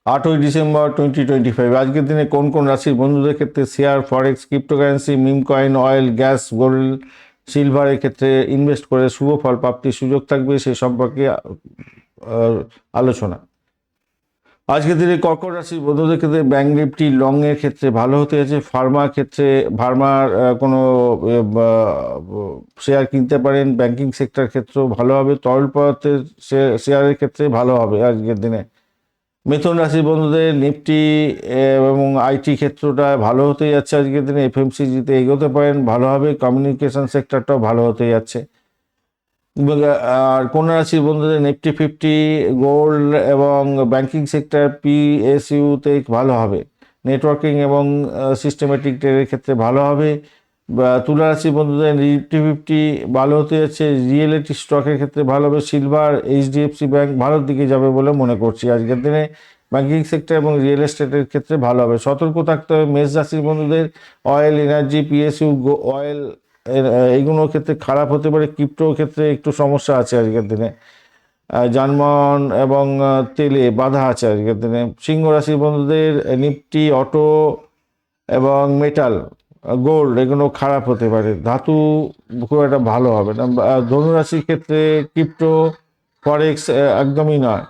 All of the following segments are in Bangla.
8ই ডিসেম্বর 2025। আজকের দিনে কোন কোন রাশির বন্ধুদের ক্ষেত্রে share, forex, cryptocurrency, meme coin, oil, gas, gold, সিলভারের ক্ষেত্রে ইনভেস্ট করে শুভ ফল প্রাপ্তির সুযোগ থাকবে সে সম্পর্কে আলোচনা। আজকের দিনে কর্কট রাশির বন্ধুদের ক্ষেত্রে ব্যাংক নিফটি লং এর ক্ষেত্রে ভালো হতে যাচ্ছে। ফার্মার কোনো শেয়ার কিনতে পারেন। ব্যাংকিং সেক্টর ক্ষেত্রেও ভালো হবে। তরল পদার্থের শেয়ারের ক্ষেত্রে ভালো হবে আজকের দিনে। মিথুন রাশির বন্ধুদের নিফটি এবং আইটি ক্ষেত্রটা ভালো হতে যাচ্ছে আজকের দিনে। এফএমসিজিতে এগোতে পারেন, ভালো হবে। কমিউনিকেশন সেক্টরটাও ভালো হতে যাচ্ছে। আর কন্যা রাশির বন্ধুদের নিফটি 50, গোল্ড এবং ব্যাংকিং সেক্টর, পিএসইউতে ভালো হবে। নেটওয়ার্কিং এবং সিস্টেমেটিক ট্রেডের ক্ষেত্রে ভালো হবে। তুলা রাশির বন্ধুদের নিফটি 50 ভালো হতে যাচ্ছে। রিয়েলিটি স্টকের ক্ষেত্রে ভালো হবে। সিলভার, এইচডিএফসি ব্যাংক ভালোর দিকে যাবে বলে মনে করছি আজকের দিনে। ব্যাংকিং সেক্টর এবং রিয়েল এস্টেটের ক্ষেত্রে ভালো হবে। সতর্ক থাকতে হবে মেষ রাশির বন্ধুদের। অয়েল, এনার্জি, পিএসইউ, অয়েল এইগুলোর ক্ষেত্রে খারাপ হতে পারে। ক্রিপ্টোর ক্ষেত্রে একটু সমস্যা আছে আজকের দিনে। যানবাহন এবং তেলে বাধা আছে আজকের দিনে। সিংহ রাশির বন্ধুদের নিফটি, অটো এবং মেটাল, গোল্ড এগুলো খারাপ হতে পারে। ধাতু খুব একটা ভালো হবে না। ধনুরাশির ক্ষেত্রে ক্রিপ্টো, ফরেক্স একদমই নয়।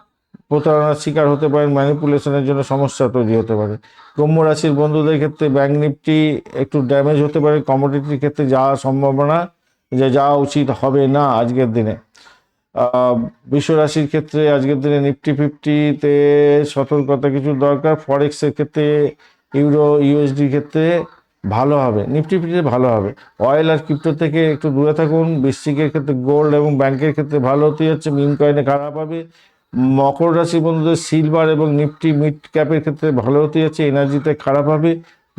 প্রতারণার শিকার হতে পারেন, ম্যানিপুলেশনের জন্য সমস্যা তৈরি হতে পারে। কুম্ভ রাশির বন্ধুদের ক্ষেত্রে ব্যাংক নিফটি একটু ড্যামেজ হতে পারে। কমোডিটির ক্ষেত্রে যাওয়ার সম্ভাবনা, যে যাওয়া উচিত হবে না আজকের দিনে। বিশ্ব রাশির ক্ষেত্রে আজকের দিনে নিফটি 50-তে সতর্কতা কিছু দরকার। ফরেক্সের ক্ষেত্রে ইউরো, ইউএসডির ক্ষেত্রে ভালো হবে। নিফটি 50 ভালো হবে। অয়েল আর ক্রিপ্টো থেকে একটু দূরে থাকুন। বৃশ্চিকের ক্ষেত্রে গোল্ড এবং ব্যাংকের ক্ষেত্রে ভালো হতে যাচ্ছে। মিম কয়েনে খারাপ হবে। মকর রাশি বন্ধুদের সিলভার এবং নিফটি মিড ক্যাপের ক্ষেত্রে ভালো হতে যাচ্ছে। এনার্জিতে খারাপ হবে।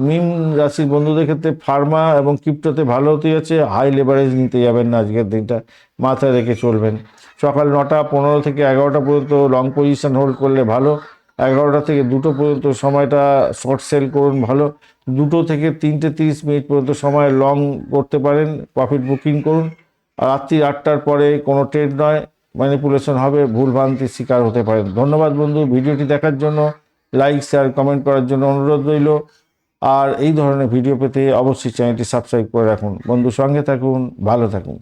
মিম রাশির বন্ধুদের ক্ষেত্রে ফার্মা এবং ক্রিপ্টোতে ভালো হতে যাচ্ছে। হাই লেভারেজ নিতে যাবেন না আজকের দিনটা, মাথায় রেখে চলবেন। সকাল 9টা 15 থেকে 11টা পর্যন্ত লং পজিশন হোল্ড করলে ভালো। 11টা থেকে 2টো পর্যন্ত সময়টা শর্ট সেল করুন ভালো। 2টো থেকে 3টে 30 মিনিট পর্যন্ত সময় লং করতে পারেন, প্রফিট বুকিং করুন। আর রাত্রি 8টার পরে কোনো ট্রেড নয়, ম্যানিপুলেশন হবে, ভুলভ্রান্তির শিকার হতে পারেন। ধন্যবাদ বন্ধু, ভিডিওটি দেখার জন্য। লাইক, শেয়ার, কমেন্ট করার জন্য অনুরোধ রইল। আর এই ধরনের ভিডিও পেতে অবশ্যই চ্যানেলটি সাবস্ক্রাইব করে রাখুন। বন্ধু সঙ্গে থাকুন, ভালো থাকুন।